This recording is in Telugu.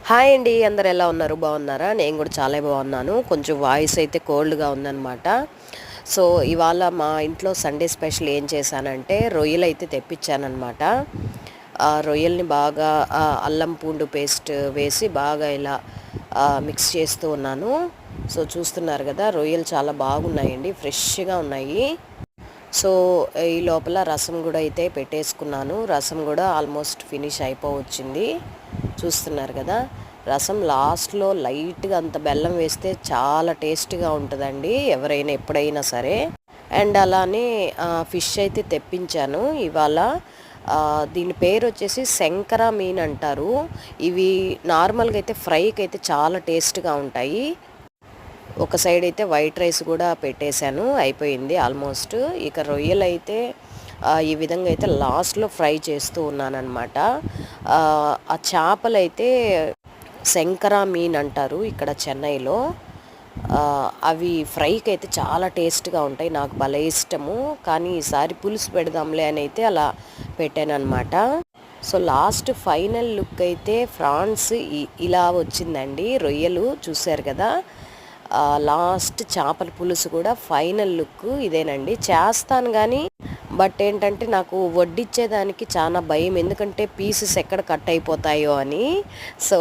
హాయ్ అండి. అందరు ఎలా ఉన్నారు? బాగున్నారా? నేను కూడా చాలా బాగున్నాను. కొంచెం వాయిస్ అయితే కోల్డ్గా ఉందన్నమాట. సో ఇవాళ మా ఇంట్లో సండే స్పెషల్ ఏం చేశానంటే రొయ్యలు అయితే తెప్పించానమాట. ఆ రొయ్యల్ని బాగా అల్లం పూండు పేస్ట్ వేసి బాగా ఇలా మిక్స్ చేస్తూ ఉన్నాను. సో చూస్తున్నారు కదా, రొయ్యలు చాలా బాగున్నాయండి, ఫ్రెష్గా ఉన్నాయి. సో ఈ లోపల రసం కూడా అయితే పెట్టేసుకున్నాను. రసం కూడా ఆల్మోస్ట్ ఫినిష్ అయిపోవచ్చింది. చూస్తున్నారు కదా, రసం లాస్ట్లో లైట్గా అంత బెల్లం వేస్తే చాలా టేస్టీగా ఉంటుందండి, ఎవరైనా ఎప్పుడైనా సరే. అండ్ అలానే ఫిష్ అయితే తెప్పించాను ఇవాళ. దీని పేరు వచ్చేసి శంకర మీన్ అంటారు. ఇవి నార్మల్గా అయితే ఫ్రైకి అయితే చాలా టేస్ట్గా ఉంటాయి. ఒక సైడ్ అయితే వైట్ రైస్ కూడా పెట్టేశాను, అయిపోయింది ఆల్మోస్ట్. ఇక రొయ్యలు అయితే ఈ విధంగా అయితే లాస్ట్లో ఫ్రై చేస్తూ ఉన్నానన్నమాట. ఆ చేపలు అయితే శంకరా మీన్ అంటారు ఇక్కడ చెన్నైలో. అవి ఫ్రైకి అయితే చాలా టేస్ట్గా ఉంటాయి, నాకు భలే ఇష్టము. కానీ ఈసారి పులుసు పెడదాంలే అని అయితే అలా పెట్టాను అనమాట. సో లాస్ట్ ఫైనల్ లుక్ అయితే ఫ్రాన్స్ ఇలా వచ్చిందండి. రొయ్యలు చూశారు కదా, లాస్ట్ చేపల పులుసు కూడా ఫైనల్ లుక్ ఇదేనండి. చేస్తాను కానీ బట్ ఏంటంటే నాకు వడ్డిచ్చేదానికి చాలా భయం, ఎందుకంటే పీసెస్ ఎక్కడ కట్ అయిపోతాయో అని. సో